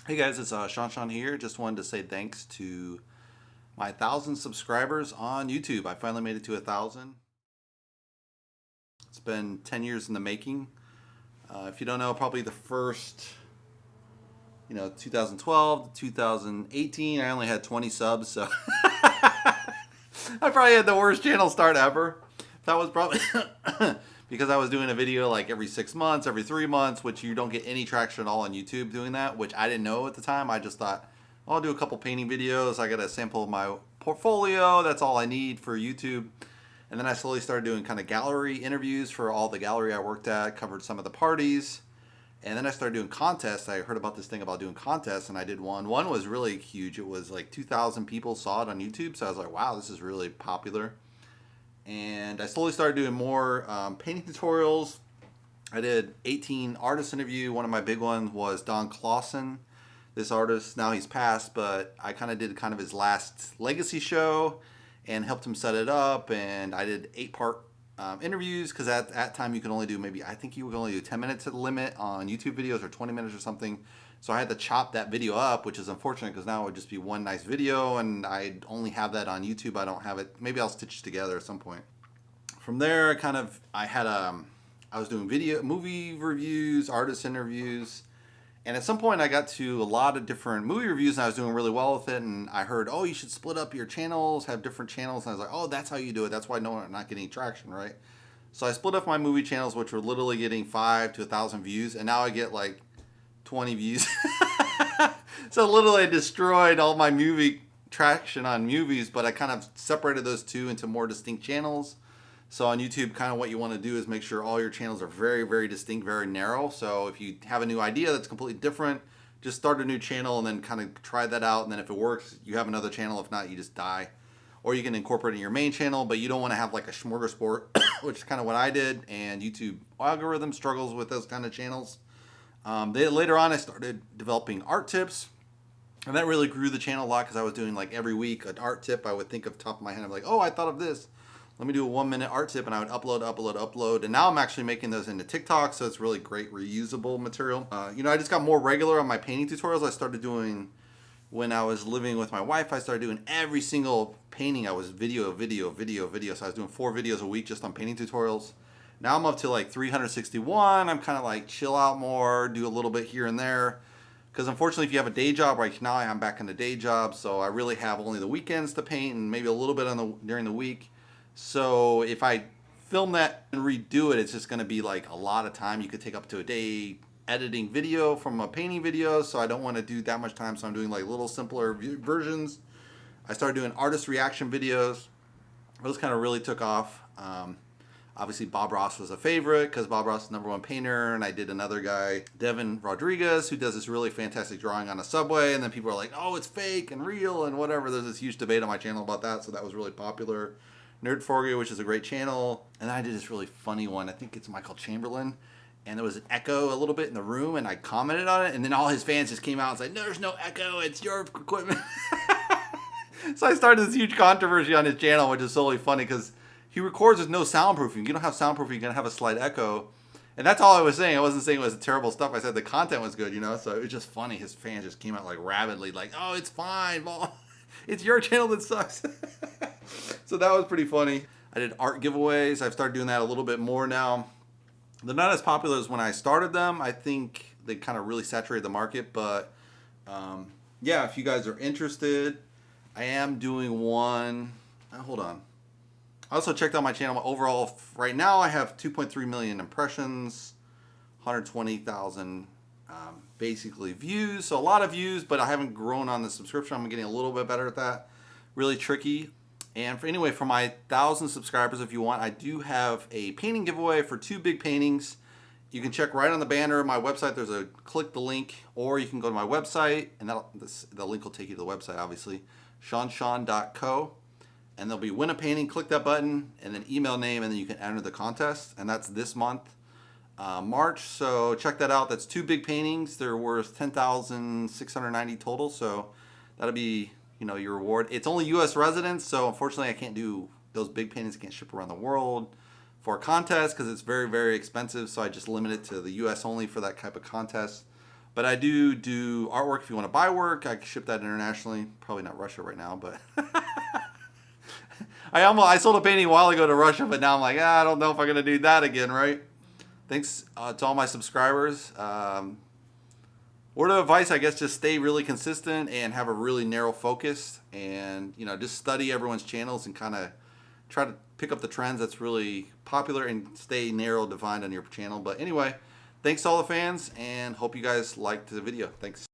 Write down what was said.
Hey guys, it's shawnshawn here. Just wanted to say thanks to my 1,000 subscribers on YouTube. I finally made it to 1,000. It's been 10 years in the making. If you don't know, probably the first, 2012 to 2018, I only had 20 subs, so I probably had the worst channel start ever. That was probably because I was doing a video like every 6 months, every 3 months, which you don't get any traction at all on YouTube doing that, which I didn't know at the time. I just thought, I'll do a couple painting videos. I got a sample of my portfolio. That's all I need for YouTube. And then I slowly started doing kind of gallery interviews for all the gallery I worked at, covered some of the parties. And then I started doing contests. I heard about this thing about doing contests, and I did one. One was really huge. It was like 2,000 people saw it on YouTube. So I was like, wow, this is really popular. And I slowly started doing more painting tutorials. I did 18 artist interview. One of my big ones was Don Clausen. This artist, now he's passed, but I kind of did kind of his last legacy show and helped him set it up. And I did 8-part interviews because at that time you could only do I think you could only do 10 minutes at the limit on YouTube videos or 20 minutes or something. So I had to chop that video up, which is unfortunate because now it would just be one nice video and I only have that on YouTube. I don't have it. Maybe I'll stitch it together at some point. From there, I was doing movie reviews, artist interviews. And at some point, I got to a lot of different movie reviews, and I was doing really well with it. And I heard, oh, you should split up your channels, have different channels. And I was like, oh, that's how you do it. That's why I'm not getting traction, right? So I split up my movie channels, which were literally getting 5 to 1,000 views, and now I get like 20 views. So literally, I destroyed all my movie traction on movies, but I kind of separated those two into more distinct channels. So on YouTube, kind of what you want to do is make sure all your channels are very, very distinct, very narrow. So if you have a new idea that's completely different, just start a new channel and then kind of try that out. And then if it works, you have another channel. If not, you just die. Or you can incorporate it in your main channel, but you don't want to have like a smorgasbord, which is kind of what I did. And YouTube algorithm struggles with those kind of channels. Later on, I started developing art tips. And that really grew the channel a lot because I was doing like every week an art tip. I would think of top of my head, I'm like, oh, I thought of this. Let me do a 1-minute art tip, and I would upload. And now I'm actually making those into TikTok, so it's really great reusable material. I just got more regular on my painting tutorials. I started doing, when I was living with my wife, I started doing every single painting. I was video. So I was doing 4 videos a week just on painting tutorials. Now I'm up to like 361. I'm kind of like chill out more, do a little bit here and there. Because unfortunately, if you have a day job, right now I'm back in the day job, so I really have only the weekends to paint and maybe a little bit during the week. So if I film that and redo it, it's just going to be like a lot of time. You could take up to a day editing video from a painting video, so I don't want to do that much time. So I'm doing like little simpler versions. I started doing artist reaction videos. Those kind of really took off. Obviously, Bob Ross was a favorite because Bob Ross is the #1 painter, and I did another guy, Devin Rodriguez, who does this really fantastic drawing on a subway, and then people are like, oh, it's fake and real and whatever. There's this huge debate on my channel about that, so that was really popular. Nerd Forge, which is a great channel. And then I did this really funny one. I think it's Michael Chamberlain. And there was an echo a little bit in the room, and I commented on it. And then all his fans just came out and said, no, there's no echo. It's your equipment. So I started this huge controversy on his channel, which is solely funny because he records with no soundproofing. You don't have soundproofing, you're going to have a slight echo. And that's all I was saying. I wasn't saying it was terrible stuff. I said the content was good, So it was just funny. His fans just came out like rabidly, like, oh, it's fine. It's your channel that sucks. So that was pretty funny. I did art giveaways. I've started doing that a little bit more now. They're not as popular as when I started them. I think they kind of really saturated the market. But yeah, if you guys are interested, I am doing one. Hold on. I also checked out my channel. Overall, right now I have 2.3 million impressions, 120,000 basically views. So a lot of views, but I haven't grown on the subscription. I'm getting a little bit better at that. Really tricky. And for my 1,000 subscribers, if you want, I do have a painting giveaway for 2 big paintings. You can check right on the banner of my website. Click the link, or you can go to my website, and the link will take you to the website, obviously, shawnshawn.co. And there'll be win a painting. Click that button, and then email name, and then you can enter the contest. And that's this month, March. So check that out. That's 2 big paintings. They're worth $10,690 total. So that'll be your reward. It's only U.S. residents, so unfortunately I can't do those big paintings. I can't ship around the world for a contest because it's very, very expensive. So I just limit it to the U.S. only for that type of contest. But I do artwork if you want to buy work. I can ship that internationally. Probably not Russia right now, but I sold a painting a while ago to Russia, but now I'm like, I don't know if I'm gonna do that again, right? Thanks to all my subscribers. Word of advice, I guess, just stay really consistent and have a really narrow focus, and just study everyone's channels and kind of try to pick up the trends that's really popular and stay narrow defined on your channel. But anyway, thanks to all the fans, and hope you guys liked the video. Thanks.